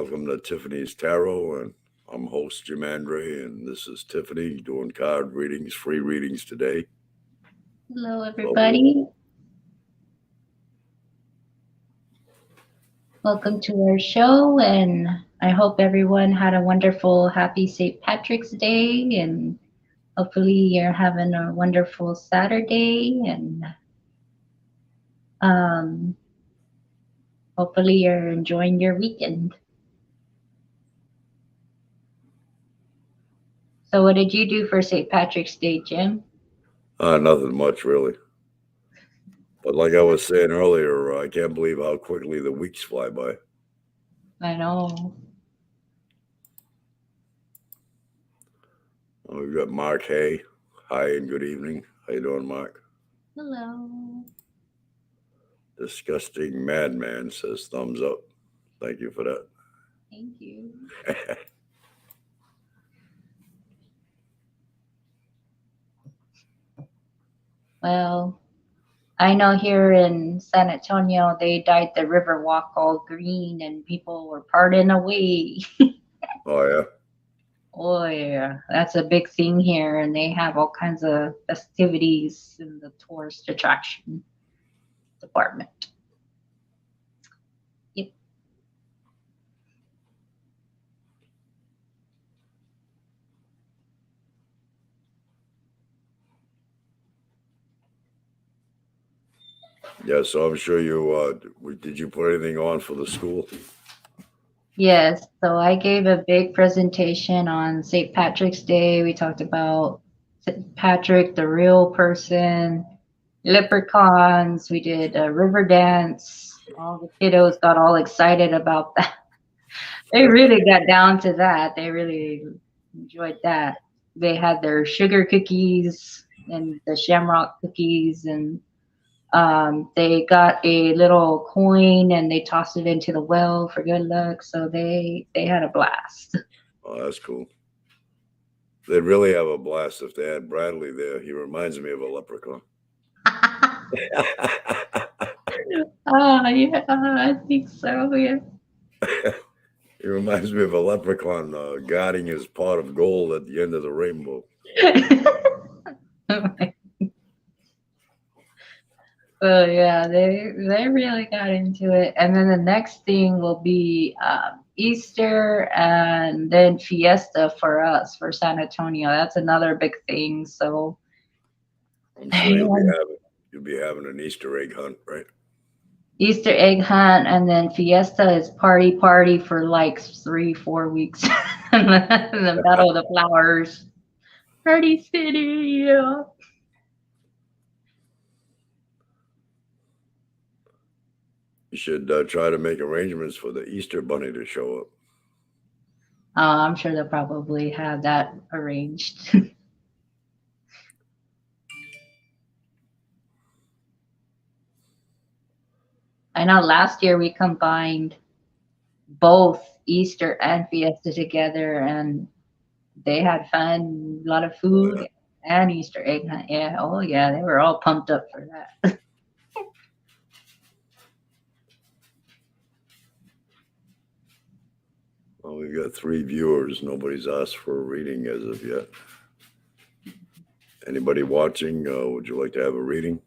welcome to Tiffany's Tarot, and I'm host Jim Andre, and this is Tiffany doing card readings, free readings today. Hello, So, everybody. Welcome to our show, and I hope everyone had a wonderful, happy St. Patrick's Day, and hopefully you're having a wonderful Saturday, and um, hopefully you're enjoying your weekend. So, what did you do for St. Patrick's Day, Jim? nothing much really. But like I was saying earlier, I can't believe how quickly the weeks fly by. I know. We've got Mark Hay. Hi and good evening. How you doing, Mark? Hello. Disgusting madman says thumbs up. Thank you for Thank you. that. Well, I know here in San Antonio, they dyed the river walk all green and people were partying away. Oh yeah. Oh, yeah, that's a big thing here, and they have all kinds of festivities in the tourist attraction department. Yep. Yeah, so I'm sure you did you put anything on for the school? Yes, so I gave a big presentation on St. Patrick's Day. We talked about St. Patrick, the real person, leprechauns. We did a river dance. All the kiddos got all excited about that. They really got down to that. They really enjoyed that. They had their sugar cookies and the shamrock cookies, and they got a little coin and they tossed it into the well for good luck. So they had a blast. Oh, that's cool. They'd really have a blast if they had Bradley there. He reminds me of a leprechaun. Oh yeah, I think so. Yeah. He reminds me of a leprechaun guarding his pot of gold at the end of the rainbow. So yeah, they really got into it. And then the next thing will be Easter and then Fiesta for us for San Antonio. That's another big thing. So I'm sure yeah, you'll be having an Easter egg hunt, right? Easter egg hunt, and then Fiesta is party for like 3, 4 weeks. And the Battle of the Flowers, Party City. Yeah. You should try to make arrangements for the Easter bunny to show up. I'm sure they'll probably have that arranged. I know last year we combined both Easter and Fiesta together, and they had fun, a lot of Oh, yeah. food, and Easter egg hunt. Yeah, oh yeah, they were all pumped up for that. Well, we've got 3 viewers. Nobody's asked for a reading as of yet. Anybody watching? Would you like to have a reading?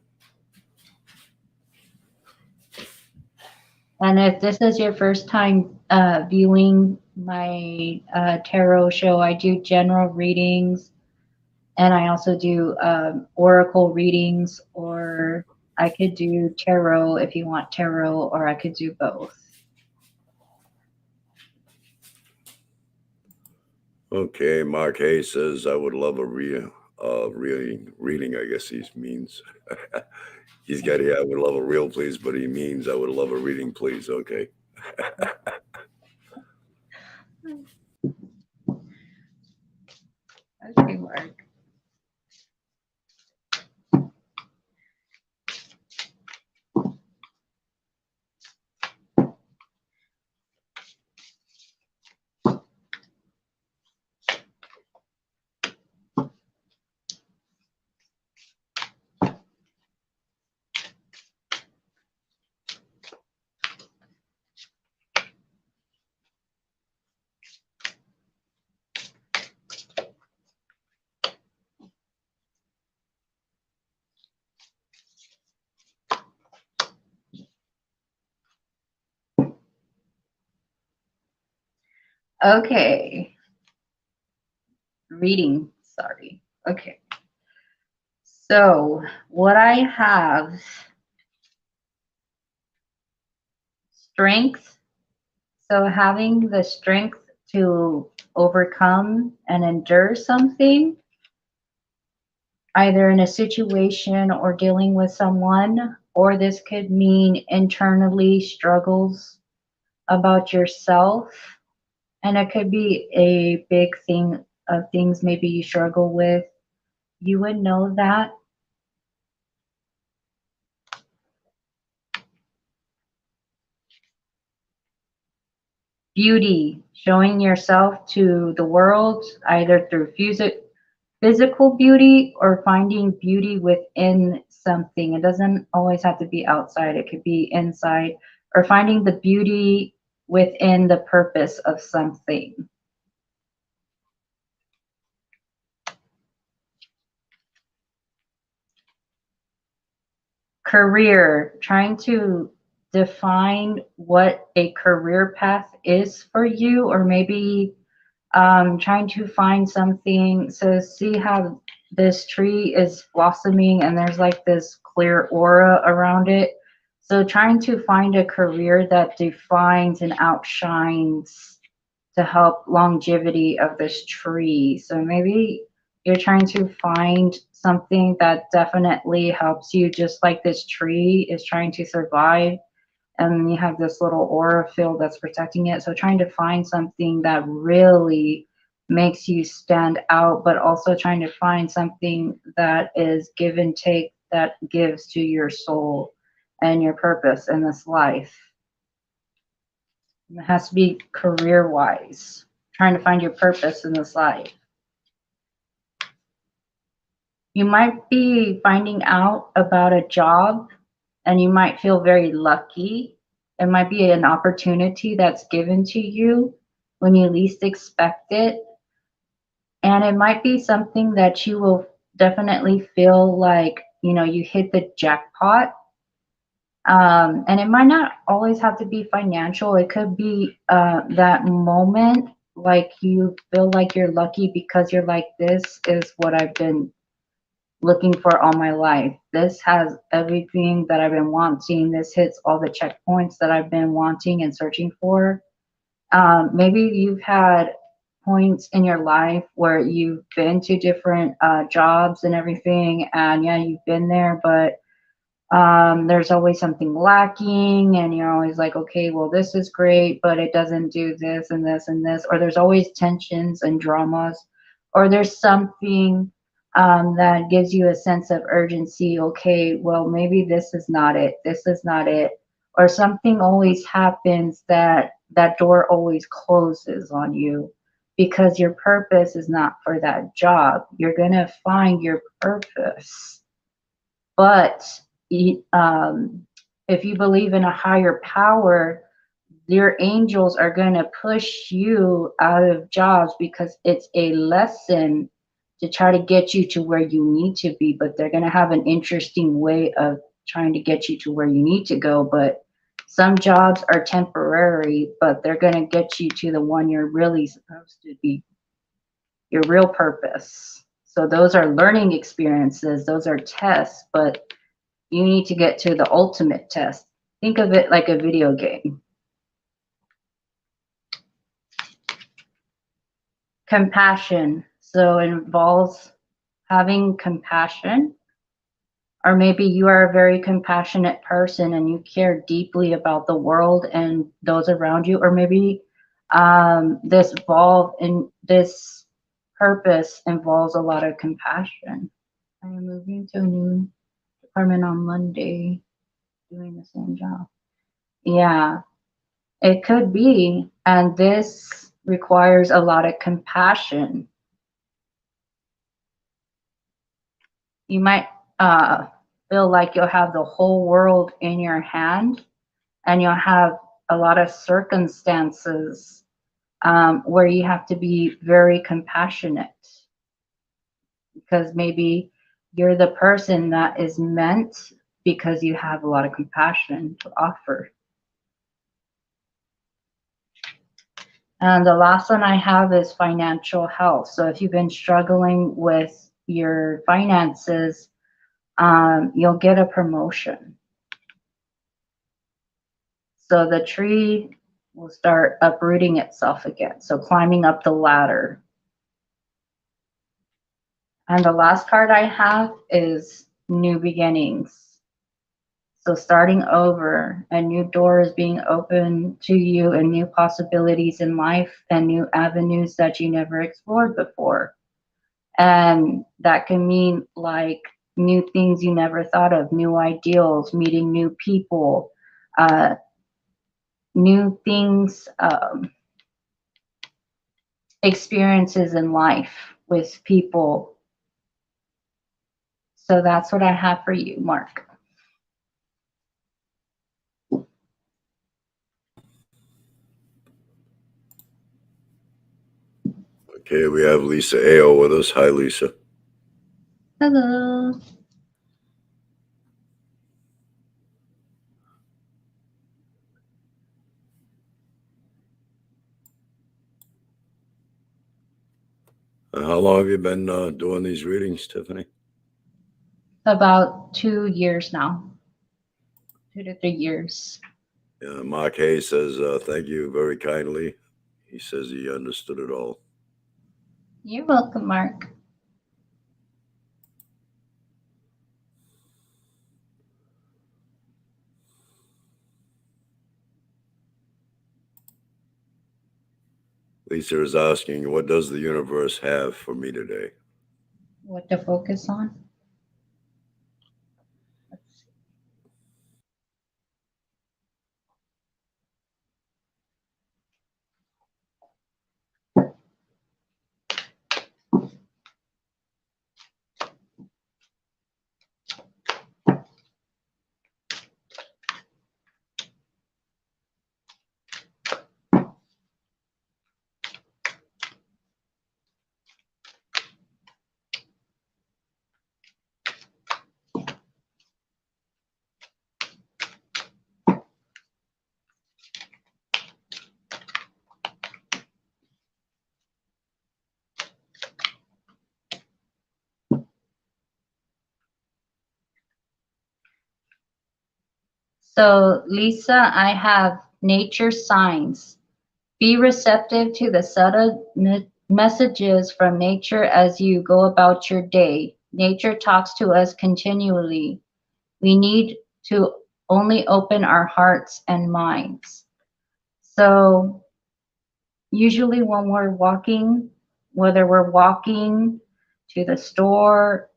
And if this is your first time viewing my tarot show, I do general readings, and I also do oracle readings, or I could do tarot if you want tarot, or I could do both. Okay, Mark Hayes says I would love a reading. I guess he means he's got I would love a real please, but he means I would love a reading please. Okay. Okay, Mark. Okay. Reading. Sorry. Okay. So what I have, strength. So having the strength to overcome and endure something, either in a situation or dealing with someone, or this could mean internally struggles about yourself. And it could be a big thing of things maybe you struggle with. You would know that. Beauty, showing yourself to the world, either through physical beauty or finding beauty within something. It doesn't always have to be outside, it could be inside, or finding the beauty within the purpose of something. Career, trying to define what a career path is for you, or maybe trying to find something. So see how this tree is blossoming and there's like this clear aura around it. So trying to find a career that defines and outshines to help longevity of this tree. So maybe you're trying to find something that definitely helps you, just like this tree is trying to survive, and you have this little aura field that's protecting it. So trying to find something that really makes you stand out, but also trying to find something that is give and take, that gives to your soul and your purpose in this life. It has to be career wise, trying to find your purpose in this life. You might be finding out about a job and you might feel very lucky. It might be an opportunity that's given to you when you least expect it. And it might be something that you will definitely feel like, you hit the jackpot. And it might not always have to be financial. It could be that moment, like you feel like you're lucky because you're like, this is what I've been looking for all my life. This has everything that I've been wanting. This hits all the checkpoints that I've been wanting and searching for. Maybe you've had points in your life where you've been to different jobs and everything, and yeah, you've been there, but there's always something lacking, and you're always like, okay, well, this is great, but it doesn't do this and this and this, or there's always tensions and dramas, or there's something that gives you a sense of urgency. Okay, well, maybe this is not it, this is not it, or something always happens that door always closes on you because your purpose is not for that job. You're gonna find your purpose, but if you believe in a higher power, your angels are going to push you out of jobs because it's a lesson to try to get you to where you need to be. But they're going to have an interesting way of trying to get you to where you need to go. But some jobs are temporary, but they're going to get you to the one you're really supposed to be, your real purpose. So those are learning experiences, those are tests, but you need to get to the ultimate test. Think of it like a video game. Compassion. So it involves having compassion, or maybe you are a very compassionate person and you care deeply about the world and those around you, or maybe this purpose involves a lot of compassion. I am moving to a new department on Monday, doing the same job. Yeah, it could be, and this requires a lot of compassion. You might feel like you'll have the whole world in your hand, and you'll have a lot of circumstances where you have to be very compassionate because maybe you're the person that is meant because you have a lot of compassion to offer. And the last one I have is financial health. So if you've been struggling with your finances, you'll get a promotion. So the tree will start uprooting itself again. So climbing up the ladder. And the last card I have is new beginnings. So starting over, a new door is being opened to you and new possibilities in life and new avenues that you never explored before. And that can mean like new things you never thought of, new ideals, meeting new people, uh, new things, experiences in life with people. So that's what I have for you, Mark. Okay, we have Lisa AO with us. Hi, Lisa. Hello. How long have you been doing these readings, Tiffany? About 2 years now, 2 to 3 years. Mark Hayes says, thank you very kindly. He says he understood it all. You're welcome, Mark. Lisa is asking, what does the universe have for me today? What to focus on? Let's see. So, Lisa, I have nature signs. Be receptive to the subtle messages from nature as you go about your day. Nature talks to us continually. We need to only open our hearts and minds. So, usually, when we're walking, whether we're walking to the store,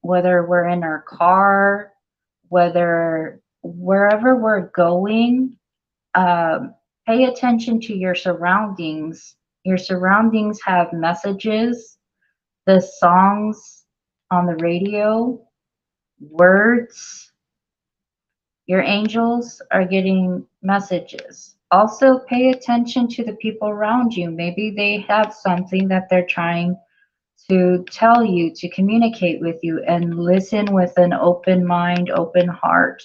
whether we're in our car, whether wherever we're going, pay attention to your surroundings. Your surroundings have messages, the songs on the radio, words. Your angels are getting messages. Also, pay attention to the people around you. Maybe they have something that they're trying to tell you, to communicate with you, and listen with an open mind, open heart.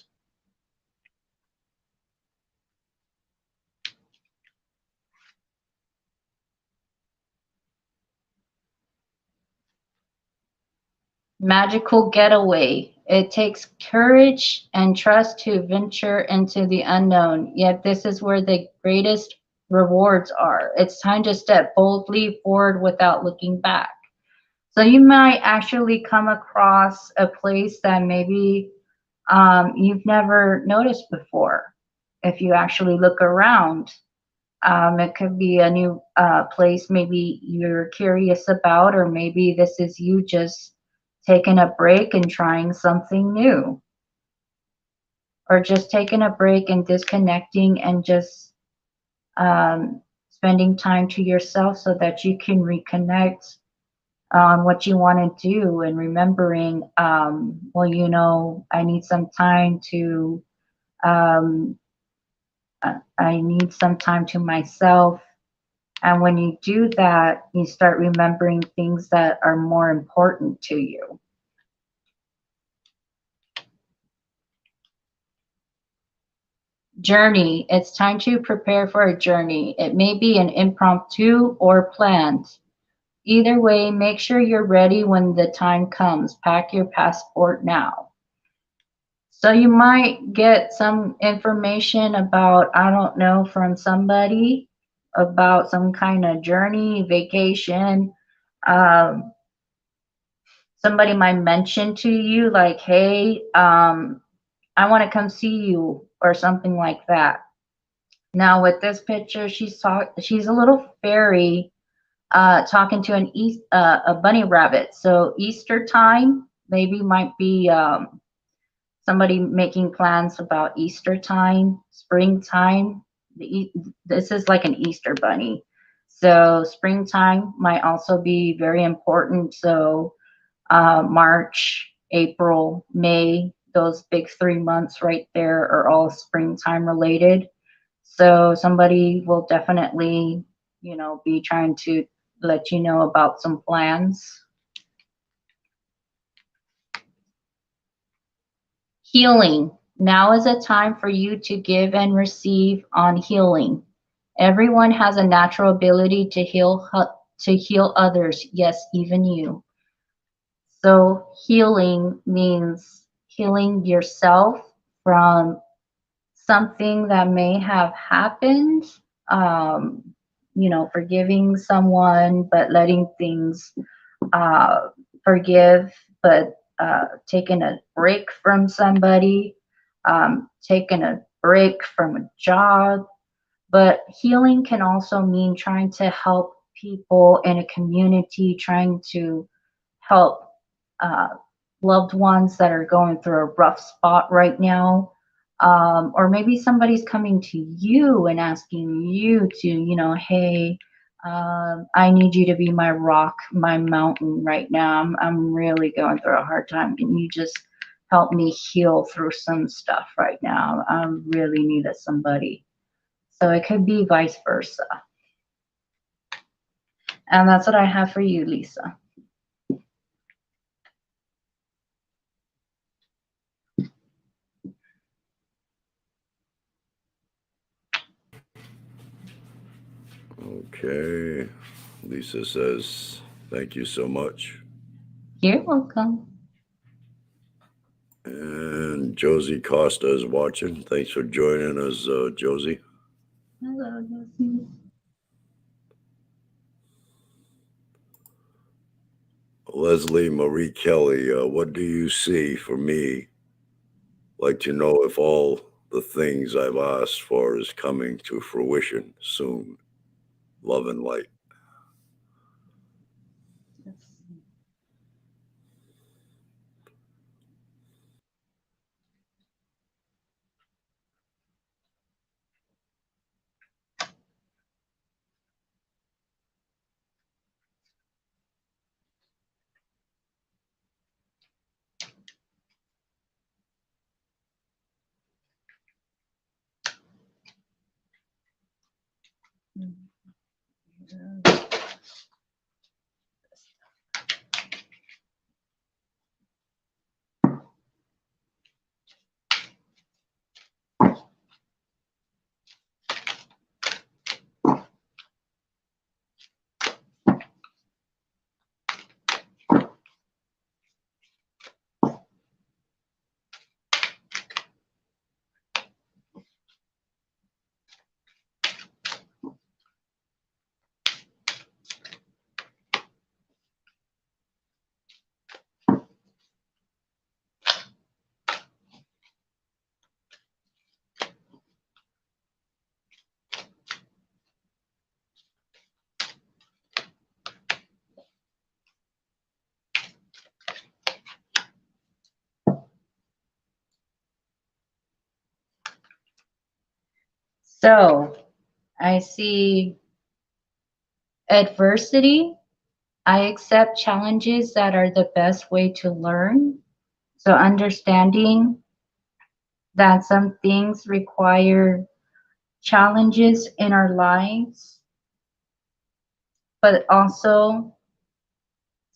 Magical getaway. It takes courage and trust to venture into the unknown, yet this is where the greatest rewards are. It's time to step boldly forward without looking back. So you might actually come across a place that maybe you've never noticed before. If you actually look around, it could be a new place maybe you're curious about, or maybe this is you just taking a break and trying something new, or just taking a break and disconnecting and just spending time to yourself so that you can reconnect on what you want to do, and remembering, well, I need some time to, um, I need some time to myself. And when you do that, you start remembering things that are more important to you. Journey. It's time to prepare for a journey. It may be an impromptu or planned. Either way, make sure you're ready when the time comes. Pack your passport now. So you might get some information about, I don't know, from somebody about some kind of journey, vacation. Um, Somebody might mention to you, like, hey, I want to come see you, or something like that. Now, with this picture, she's a little fairy talking to a bunny rabbit. So Easter time maybe might be somebody making plans about Easter time, springtime. This is like an Easter bunny. So springtime might also be very important. So March, April, May, those big 3 months right there are all springtime related. So somebody will definitely, be trying to let you know about some plans. Healing. Now is a time for you to give and receive on healing. Everyone has a natural ability to heal others. Yes, even you. So healing means healing yourself from something that may have happened. Um, Forgiving someone, but letting things uh, forgive, but taking a break from somebody, taking a break from a job. But healing can also mean trying to help people in a community, trying to help uh, loved ones that are going through a rough spot right now. Or maybe somebody's coming to you and asking you to, hey, I need you to be my rock, my mountain right now. I'm really going through a hard time. Can you just help me heal through some stuff right now? I really needed somebody. So it could be vice versa. And that's what I have for you, Lisa. Okay. Lisa says, thank you so much. You're welcome. And Josie Costa is watching. Thanks for joining us, Josie. Hello, Josie. Leslie Marie Kelly, what do you see for me? Like to know if all the things I've asked for is coming to fruition soon. Love and light. So I see adversity. I accept challenges that are the best way to learn. So understanding that some things require challenges in our lives, but also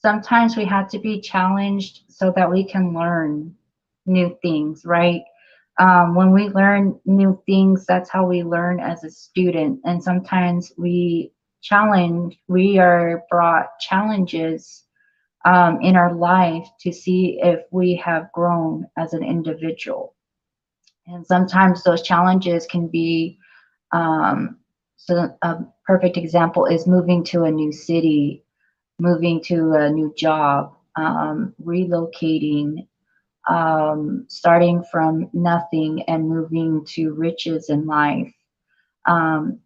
sometimes we have to be challenged so that we can learn new things, right? When we learn new things, that's how we learn as a student. And sometimes we are brought challenges in our life to see if we have grown as an individual. And sometimes those challenges can be, um, so a perfect example is moving to a new city, moving to a new job, relocating, starting from nothing and moving to riches in life. Um,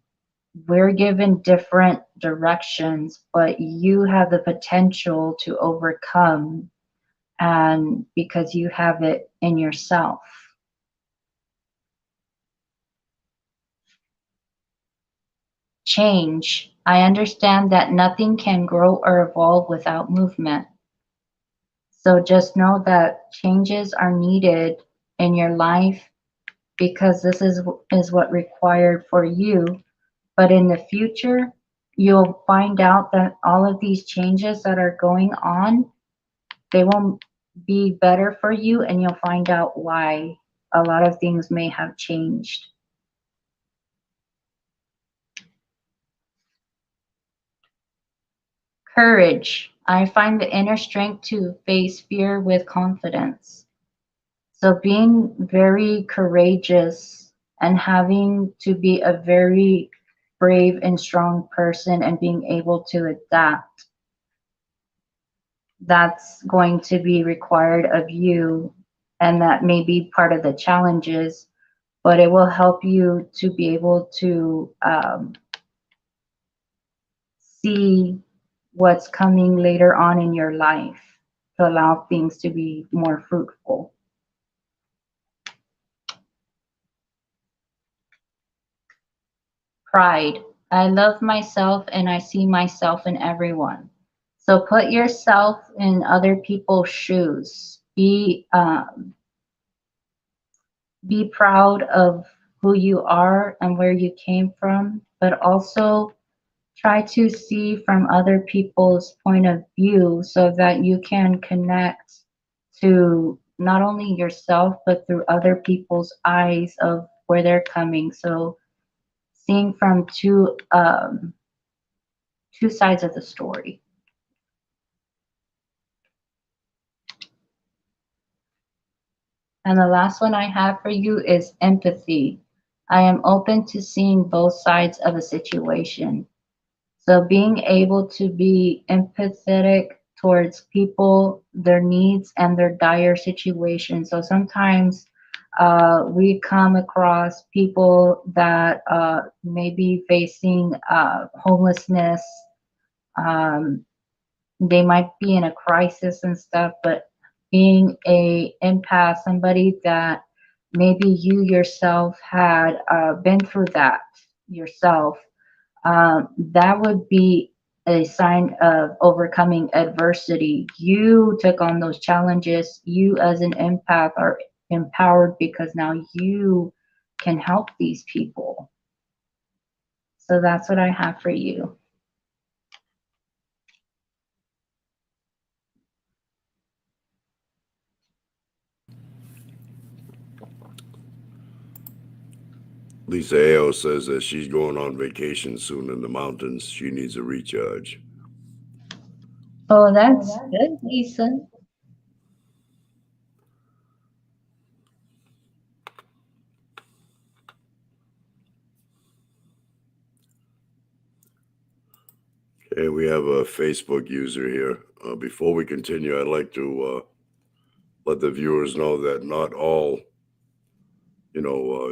we're given different directions, but you have the potential to overcome, and because you have it in yourself. Change. I understand that nothing can grow or evolve without movement. So just know that changes are needed in your life because this is what required for you. But in the future, you'll find out that all of these changes that are going on, they won't be better for you, and you'll find out why a lot of things may have changed. Courage. I find the inner strength to face fear with confidence. So being very courageous and having to be a very brave and strong person and being able to adapt, that's going to be required of you, and that may be part of the challenges, but it will help you to be able to see what's coming later on in your life to allow things to be more fruitful. Pride. I love myself and I see myself in everyone. So put yourself in other people's shoes. Be proud of who you are and where you came from, but also try to see from other people's point of view so that you can connect to not only yourself but through other people's eyes of where they're coming. So seeing from two sides of the story. And the last one I have for you is empathy. I am open to seeing both sides of a situation. So being able to be empathetic towards people, their needs, and their dire situations. So sometimes we come across people that may be facing homelessness. Um, they might be in a crisis and stuff, but being a empath, somebody that maybe you yourself had been through that yourself, that would be a sign of overcoming adversity. You took on those challenges. You, as an empath, are empowered because now you can help these people. So that's what I have for you. Lisa Ao says that she's going on vacation soon in the mountains. She needs a recharge. Oh, that's good, Lisa. Okay, we have a Facebook user here. Before we continue, I'd like to let the viewers know that not all,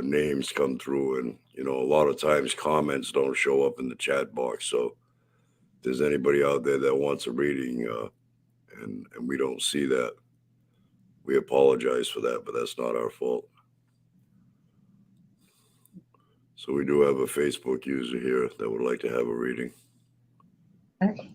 names come through, and a lot of times comments don't show up in the chat box. So if there's anybody out there that wants a reading, and we don't see that, we apologize for that, but that's not our fault. So we do have a Facebook user here that would like to have a reading. Okay.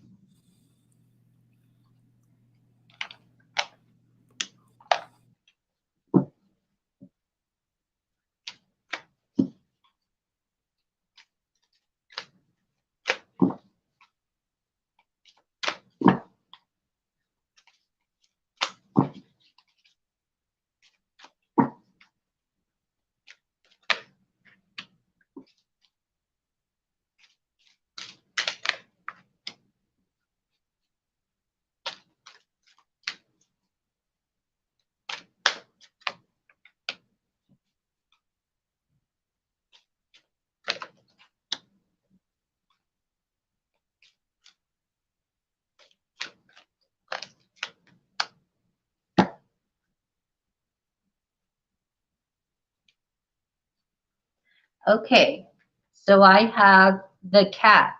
Okay, so I have the cat,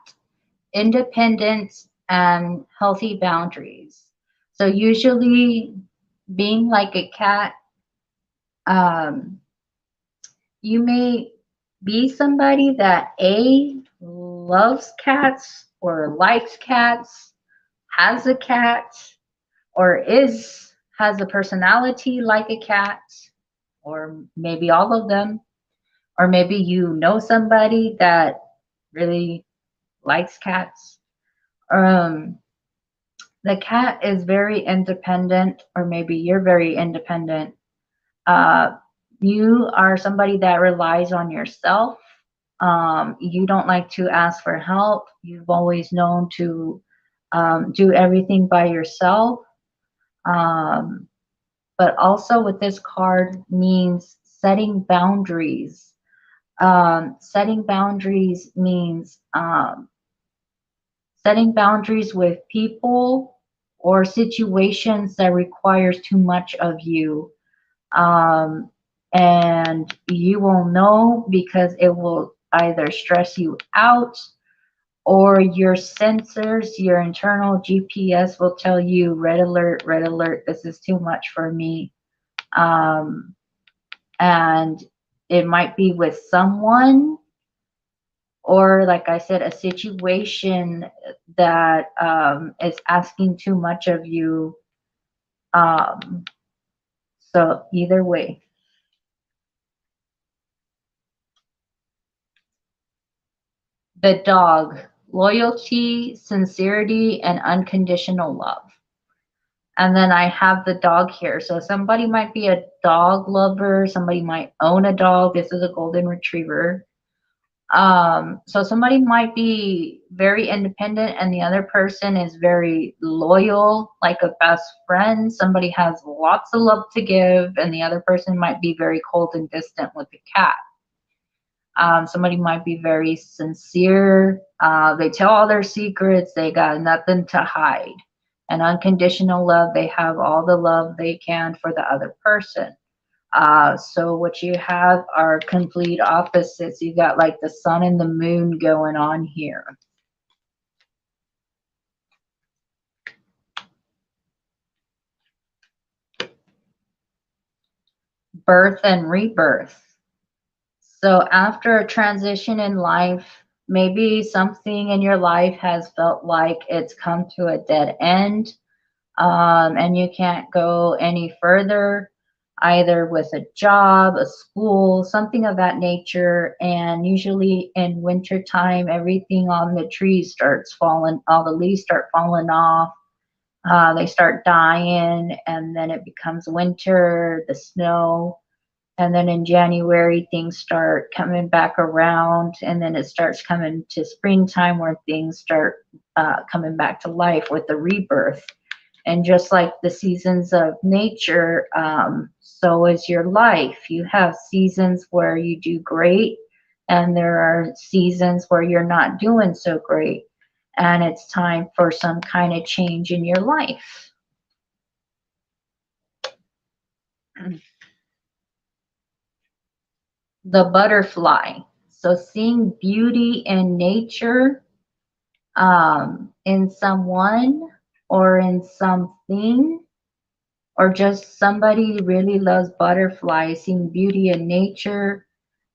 independence and healthy boundaries. So usually being like a cat, um, you may be somebody that A, loves cats or likes cats, has a cat, or has a personality like a cat, or maybe all of them, or maybe you know somebody that really likes cats. Um, the cat is very independent, or maybe you're very independent. Uh, you are somebody that relies on yourself. You don't like to ask for help. You've always known to do everything by yourself. Um, but also with this card means setting boundaries. Setting boundaries means setting boundaries with people or situations that requires too much of you. Um, and you will know because it will either stress you out or your sensors, your internal GPS will tell you red alert, this is too much for me. Um, and it might be with someone or, like I said, a situation that is asking too much of you. Um, so either way, the dog, loyalty, sincerity, and unconditional love. And then I have the dog here. So somebody might be a dog lover. Somebody might own a dog. This is a golden retriever. So somebody might be very independent and the other person is very loyal, like a best friend. Somebody has lots of love to give and the other person might be very cold and distant with the cat. Somebody might be very sincere. They tell all their secrets. They got nothing to hide. And unconditional love, they have all the love they can for the other person. So what you have are complete opposites. You got like the sun and the moon going on here. Birth and rebirth. So after a transition in life, maybe something in your life has felt like it's come to a dead end, and you can't go any further, either with a job, a school, something of that nature. And usually in winter time, everything on the trees starts falling, all the leaves start falling off. They start dying, and then it becomes winter, the snow. And then in January, things start coming back around, and then it starts coming to springtime where things start coming back to life with the rebirth. And just like the seasons of nature, so is your life. You have seasons where you do great, and there are seasons where you're not doing so great. And it's time for some kind of change in your life. The butterfly. So seeing beauty in nature, in someone or in something, or just somebody really loves butterflies, seeing beauty in nature,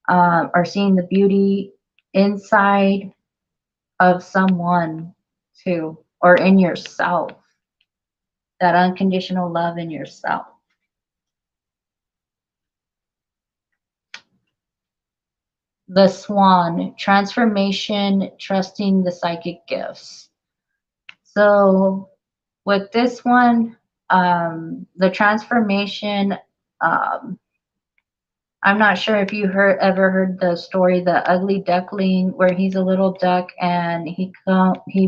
or seeing the beauty inside of someone too, or in yourself, that unconditional love in yourself. The swan, transformation, trusting the psychic gifts. So with this one, the transformation, um, I'm not sure if you ever heard the story, The Ugly Duckling, where he's a little duck and he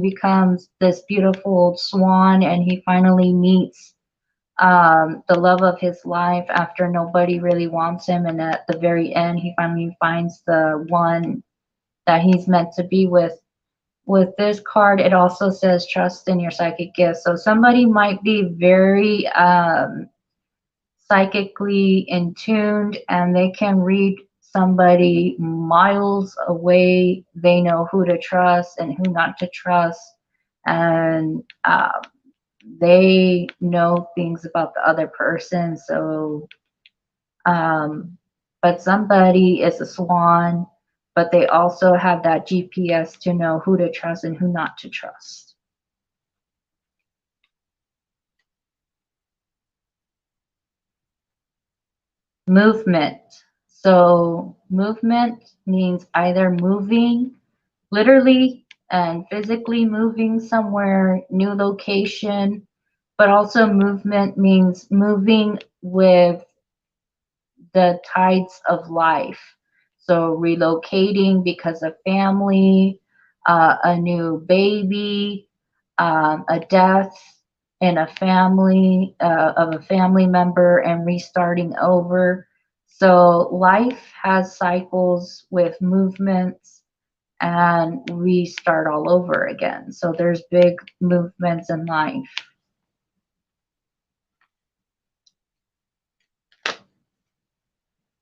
becomes this beautiful swan, and he finally meets the love of his life after nobody really wants him, and at the very end, he finally finds the one that he's meant to be with. With this card, it also says trust in your psychic gifts. So somebody might be very psychically in tuned, and they can read somebody miles away, they know who to trust and who not to trust, and they know things about the other person. So, um, but somebody is a swan, but they also have that GPS to know who to trust and who not to trust. Movement. So, movement means either moving literally and physically moving somewhere, new location, but also movement means moving with the tides of life. So relocating because of family, a new baby, a death in a family of a family member, and restarting over. So life has cycles with movements and we start all over again. So there's big movements in life.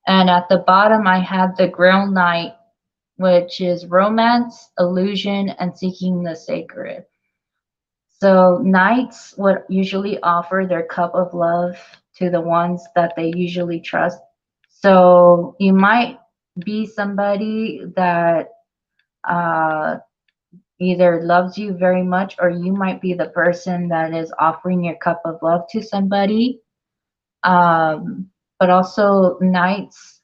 And at the bottom, I have the Grail Knight, which is romance, illusion, and seeking the sacred. So knights would usually offer their cup of love to the ones that they usually trust. So you might be somebody that uh, either loves you very much, or you might be the person that is offering your cup of love to somebody. Um, but also, knights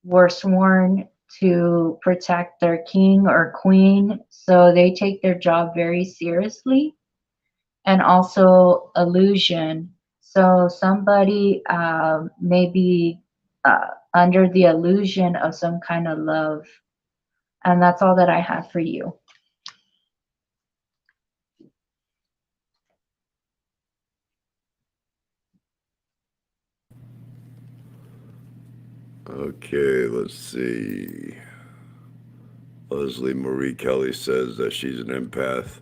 were sworn to protect their king or queen, so they take their job very seriously. And also, illusion. So, somebody may be under the illusion of some kind of love. And that's all that I have for you. Okay, let's see. Leslie Marie Kelly says that she's an empath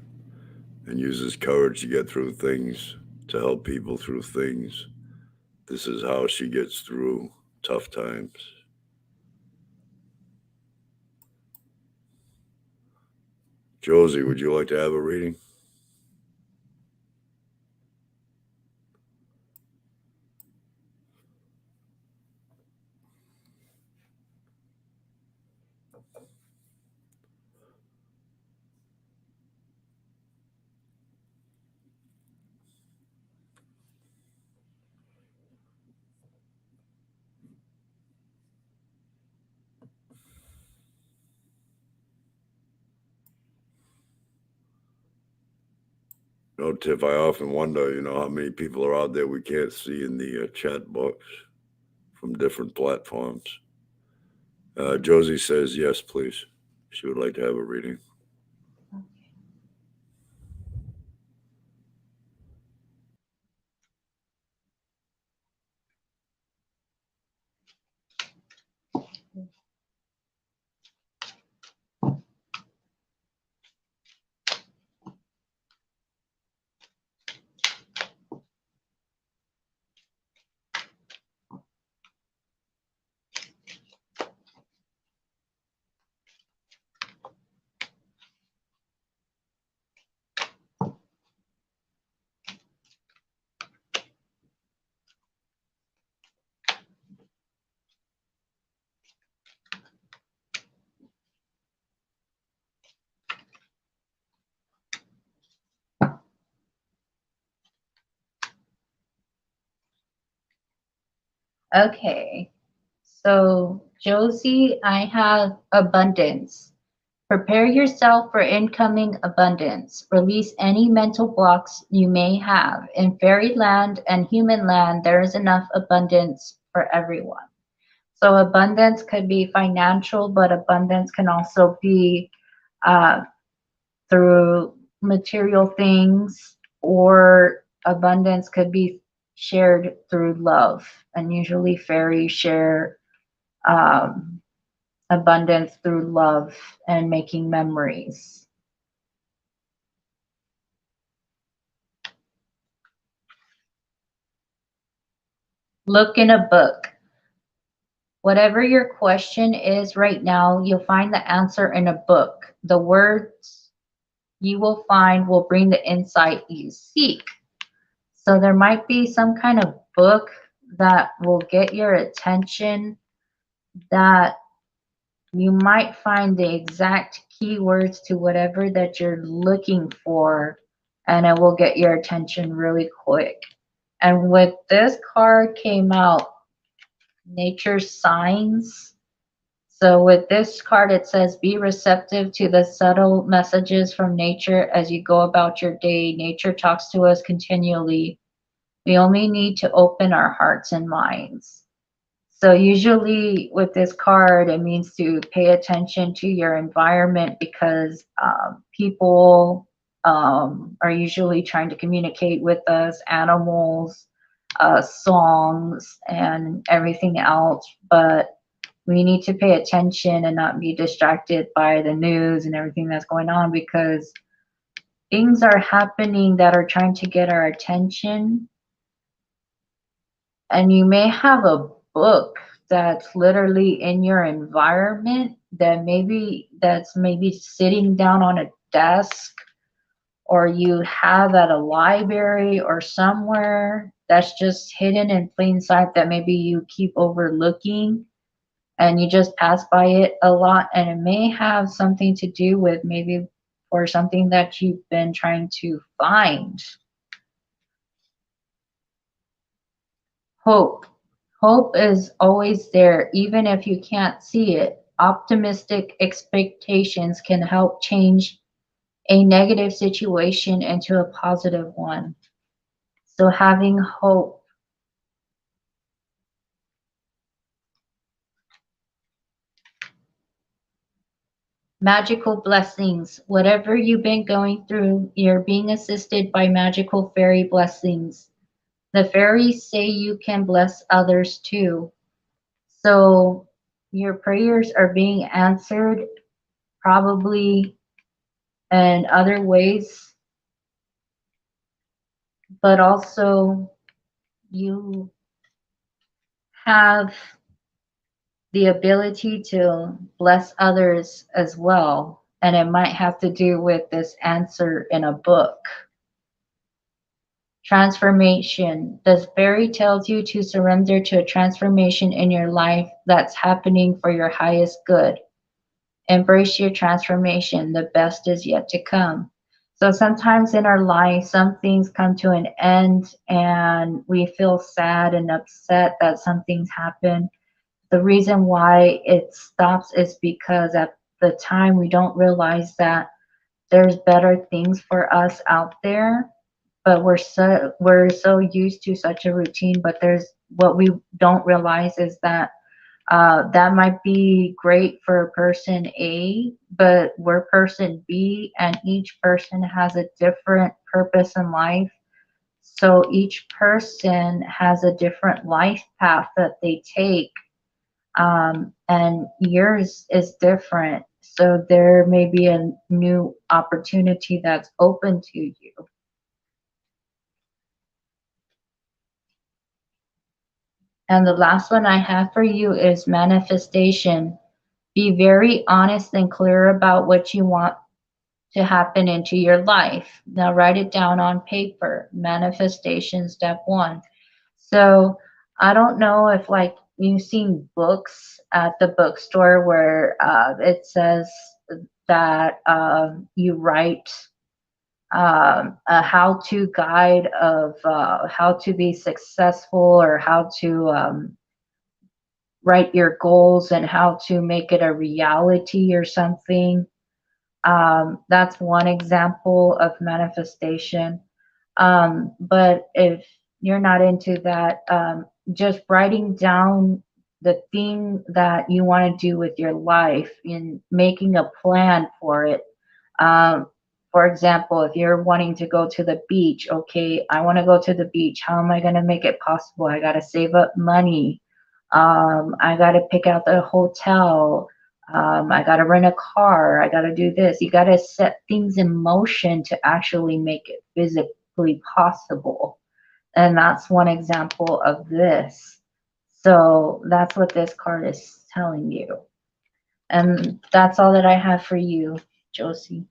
and uses courage to get through things, to help people through things. This is how she gets through tough times. Josie, would you like to have a reading? Tiff, I often wonder, how many people are out there we can't see in the chat box from different platforms. Josie says, yes, please. She would like to have a reading. Okay. So, Josie, I have abundance. Prepare yourself for incoming abundance. Release any mental blocks you may have. In fairyland and human land, there is enough abundance for everyone. So, abundance could be financial, but abundance can also be uh, through material things, or abundance could be shared through love. And usually, fairies share um, abundance through love and making memories. Look in a book. Whatever your question is right now, you'll find the answer in a book. The words you will find will bring the insight you seek. So there might be some kind of book that will get your attention, that you might find the exact keywords to whatever that you're looking for, and it will get your attention really quick. And with this card came out Nature's Signs. So with this card, it says, be receptive to the subtle messages from nature as you go about your day. Nature talks to us continually. We only need to open our hearts and minds. So usually with this card, it means to pay attention to your environment, because people are usually trying to communicate with us, animals, songs, and everything else. But we need to pay attention and not be distracted by the news and everything that's going on, because things are happening that are trying to get our attention. And you may have a book that's literally in your environment, that maybe sitting down on a desk, or you have at a library or somewhere, that's just hidden in plain sight, that maybe you keep overlooking and you just pass by it a lot. And it may have something to do with maybe or something that you've been trying to find. Hope. Hope is always there, even if you can't see it. Optimistic expectations can help change a negative situation into a positive one. So having hope. Magical blessings. Whatever you've been going through, you're being assisted by magical fairy blessings. The fairies say you can bless others too. So your prayers are being answered, probably in other ways, but also you have the ability to bless others as well. And it might have to do with this answer in a book. Transformation. The fairy tells you to surrender to a transformation in your life that's happening for your highest good. Embrace your transformation. The best is yet to come. So sometimes in our life, some things come to an end and we feel sad and upset that something's happened. The reason why it stops is because at the time we don't realize that there's better things for us out there, but we're so used to such a routine. But there's what we don't realize is that that might be great for person A, but we're person B, and each person has a different purpose in life. So each person has a different life path that they take, and yours is different. So there may be a new opportunity that's open to you. And the last one I have for you is manifestation. Be very honest and clear about what you want to happen into your life. Now write it down on paper. Manifestation step one. So I don't know if like you've seen books at the bookstore where it says that you write a how-to guide of how to be successful, or how to write your goals and how to make it a reality or something. That's one example of manifestation. But if you're not into that, just writing down the thing that you want to do with your life and making a plan for it. Um, for example, if you're wanting to go to the beach, okay, I want to go to the beach. How am I going to make it possible? I got to save up money. I got to pick out the hotel. I got to rent a car. I got to do this. You got to set things in motion to actually make it physically possible. And that's one example of this. So that's what this card is telling you. And that's all that I have for you, Josie.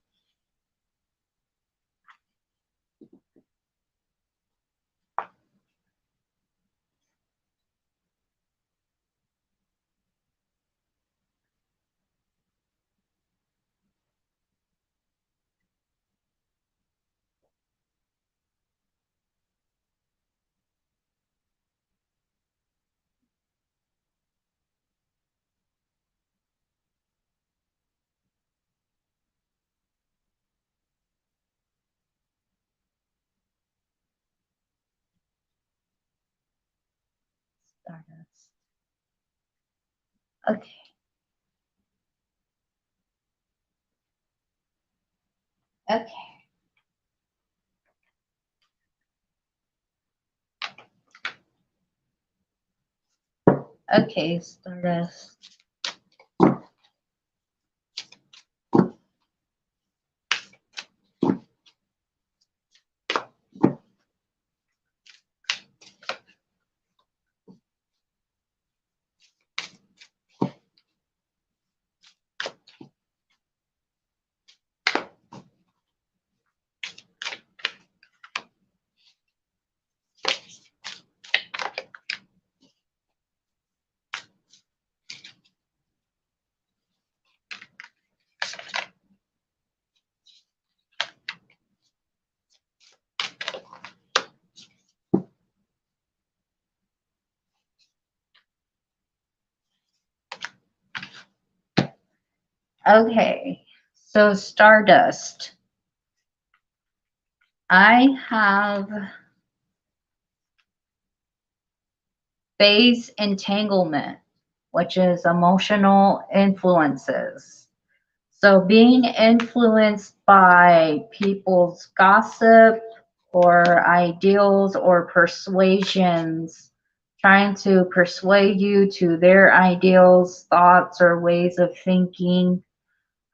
Stardust. Okay. Okay. Okay, Stardust. Okay. So Stardust. I have phase entanglement, which is emotional influences. So being influenced by people's gossip or ideals or persuasions, trying to persuade you to their ideals, thoughts, or ways of thinking.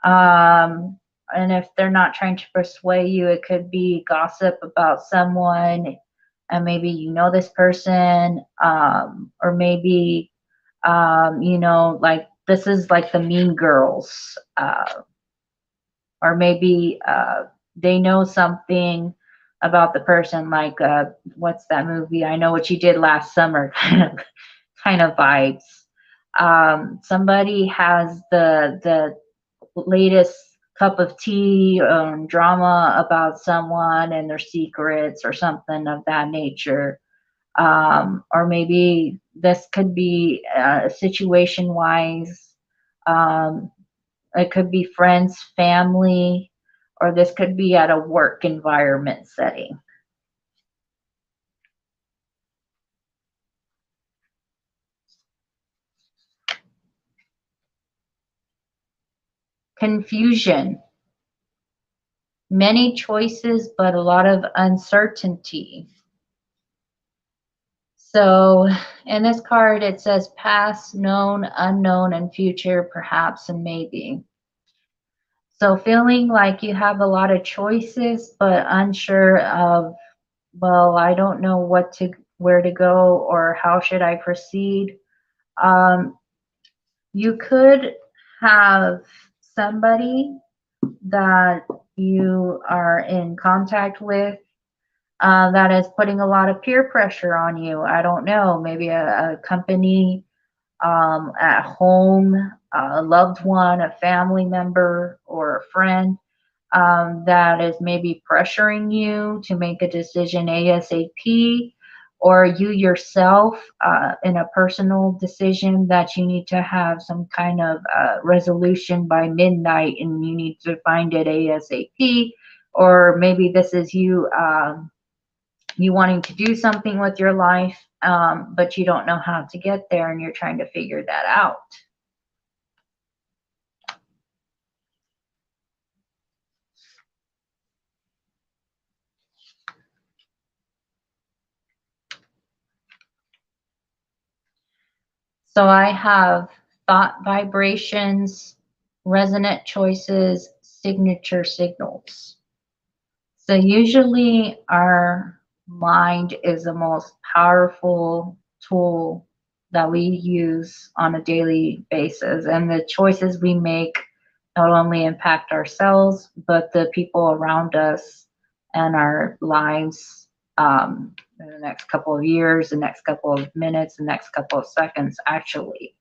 Um, and if they're not trying to persuade you, it could be gossip about someone, and maybe you know this person, or maybe like this is like the Mean Girls, or maybe they know something about the person, like what's that movie? I Know What You Did Last Summer, kind of vibes. Somebody has the latest cup of tea, drama about someone and their secrets or something of that nature. Or maybe this could be situation wise. Um, it could be friends, family, or this could be at a work environment setting. Confusion, many choices, but a lot of uncertainty. So in this card, it says past, known, unknown, and future, perhaps, and maybe. So feeling like you have a lot of choices, but unsure of, well, I don't know where to go or how should I proceed. Um, you could have somebody that you are in contact with that is putting a lot of peer pressure on you. I don't know, maybe a company, at home, a loved one, a family member, or a friend that is maybe pressuring you to make a decision ASAP, or you yourself in a personal decision that you need to have some kind of resolution by midnight and you need to find it ASAP, or maybe this is you. You wanting to do something with your life, but you don't know how to get there and you're trying to figure that out. So I have thought vibrations, resonant choices, signature signals. So usually our mind is the most powerful tool that we use on a daily basis. And the choices we make not only impact ourselves, but the people around us and our lives in the next couple of years, the next couple of minutes, the next couple of seconds, actually.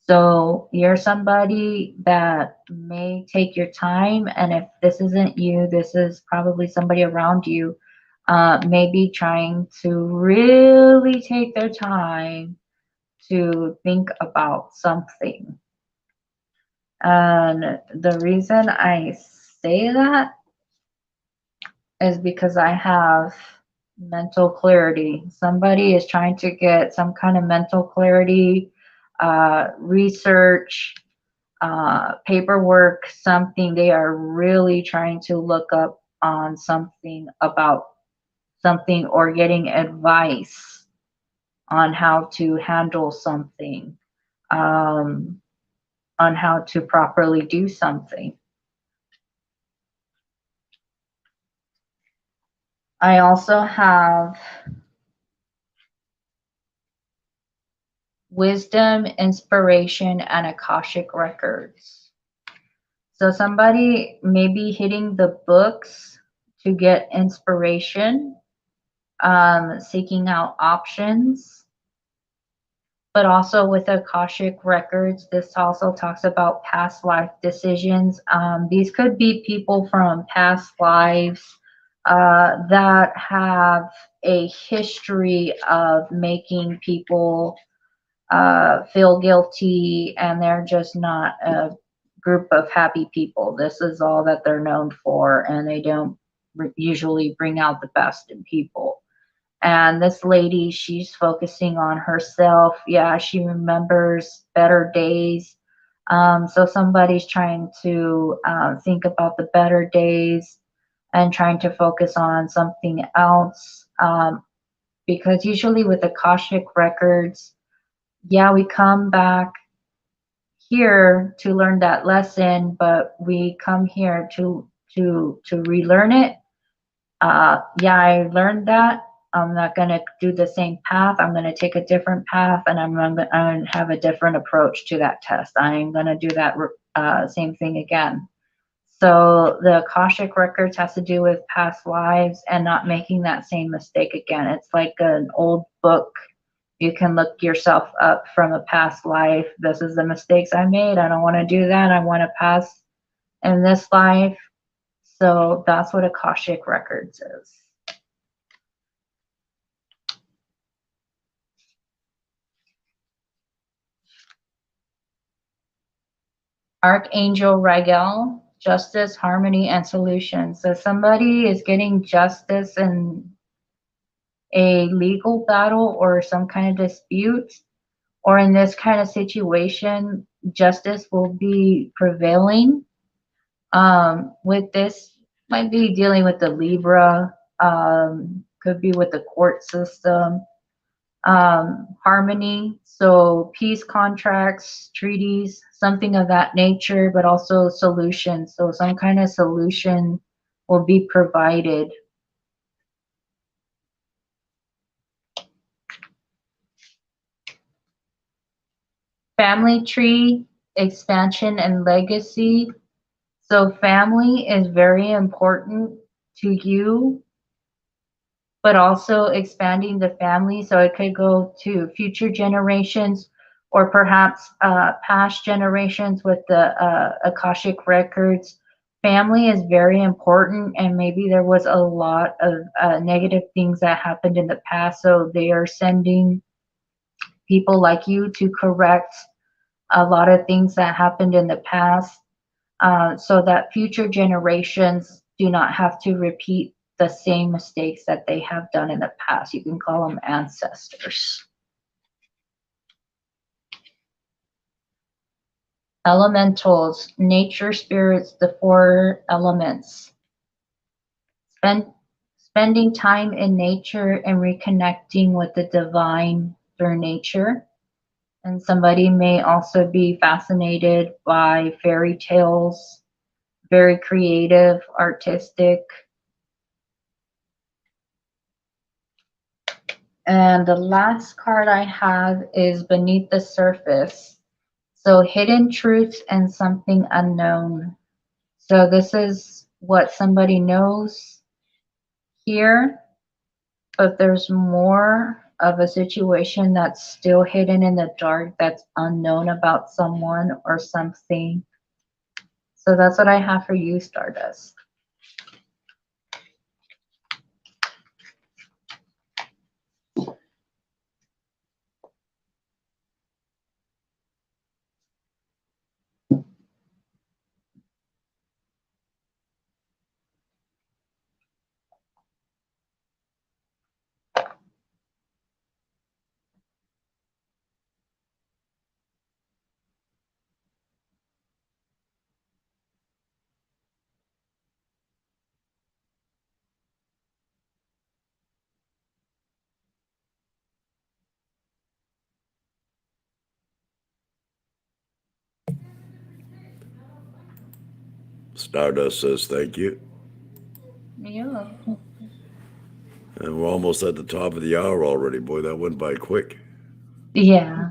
So you're somebody that may take your time, and if this isn't you, this is probably somebody around you, maybe trying to really take their time to think about something. And the reason I say that is because I have mental clarity. Somebody is trying to get some kind of mental clarity, research, paperwork, something. They are really trying to look up on something about something or getting advice on how to handle something, um, on how to properly do something. I also have wisdom, inspiration, and Akashic records. So somebody may be hitting the books to get inspiration, seeking out options, but also with Akashic records, this also talks about past life decisions. These could be people from past lives that have a history of making people feel guilty, and they're just not a group of happy people. This is all that they're known for, and they don't usually bring out the best in people. And this lady, she's focusing on herself. Yeah, she remembers better days. So somebody's trying to think about the better days and trying to focus on something else. Because usually with Akashic records, yeah, we come back here to learn that lesson, but we come here to relearn it. Yeah, I learned that. I'm not going to do the same path. I'm going to take a different path, and I'm going to have a different approach to that test. I'm going to do that same thing again. So the Akashic records has to do with past lives and not making that same mistake again. It's like an old book. You can look yourself up from a past life. This is the mistakes I made. I don't want to do that. I want to pass in this life. So that's what Akashic records is. Archangel Rigel, justice, harmony, and solution. So somebody is getting justice in a legal battle or some kind of dispute, or in this kind of situation, justice will be prevailing. With this, might be dealing with the Libra, could be with the court system, harmony, so peace contracts, treaties, something of that nature, but also solutions. So some kind of solution will be provided. Family tree, expansion, and legacy. So family is very important to you, but also expanding the family. So it could go to future generations or perhaps past generations with the Akashic records. Family is very important, and maybe there was a lot of negative things that happened in the past. So they are sending people like you to correct a lot of things that happened in the past, so that future generations do not have to repeat the same mistakes that they have done in the past. You can call them ancestors. Elementals, nature spirits, the four elements. Spend, spending time in nature and reconnecting with the divine through nature. And somebody may also be fascinated by fairy tales, very creative, artistic. And the last card I have is Beneath the Surface. So, hidden truths and something unknown. So, this is what somebody knows here, but there's more of a situation that's still hidden in the dark that's unknown about someone or something. So, that's what I have for you, Stardust. Stardust says thank you. Yeah. And we're almost at the top of the hour already. Boy, that went by quick. Yeah.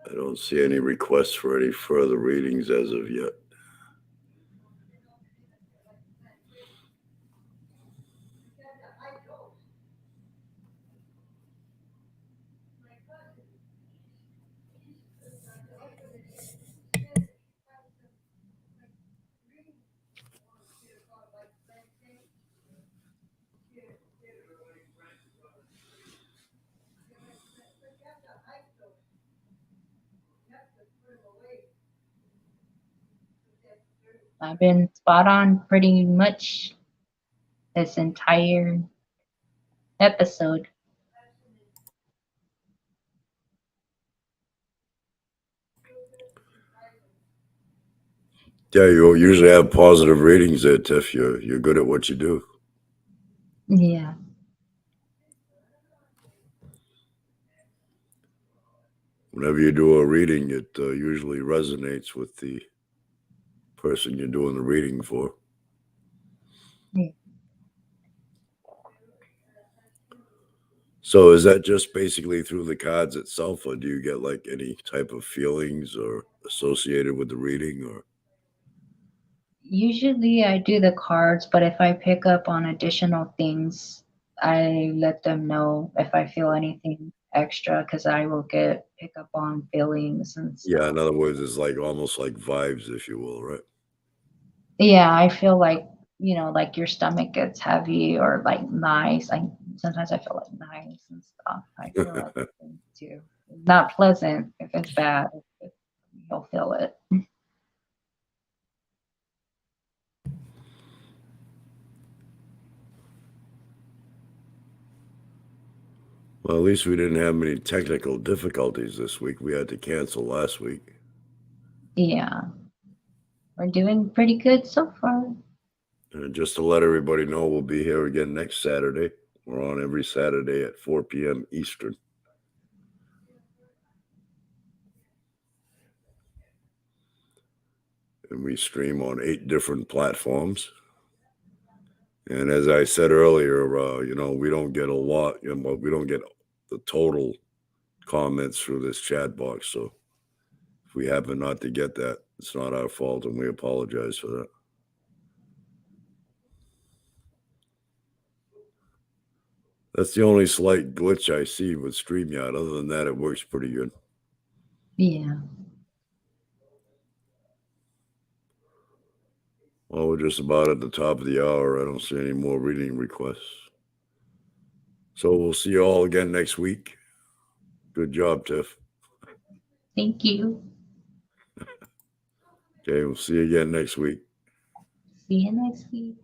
I don't see any requests for any further readings as of yet. I've been spot on pretty much this entire episode. Yeah, you usually have positive readings there, Tiff. You're good at what you do. Yeah. Whenever you do a reading, it usually resonates with the person you're doing the reading for. Yeah. So is that just basically through the cards itself, or do you get like any type of feelings or associated with the reading, or Usually I do the cards, but if I pick up on additional things, I let them know if I feel anything extra because I will get pick up on feelings and yeah, stuff. in other words, it's like almost like vibes, if you will, right? Yeah, I feel like, like your stomach gets heavy or like nice. Sometimes I feel like nice and stuff. I feel everything too. Not pleasant if it's bad. You'll feel it. Well, at least we didn't have many technical difficulties this week. We had to cancel last week. Yeah, we're doing pretty good so far. And just to let everybody know, we'll be here again next Saturday. We're on every Saturday at 4 p.m. Eastern. And we stream on 8 different platforms. And as I said earlier, we don't get a lot, we don't get the total comments through this chat box. So if we happen not to get that, it's not our fault, and we apologize for that. That's the only slight glitch I see with StreamYard. Other than that, it works pretty good. Yeah. Well, we're just about at the top of the hour. I don't see any more reading requests. So we'll see you all again next week. Good job, Tiff. Thank you. Okay, we'll see you again next week. See you next week.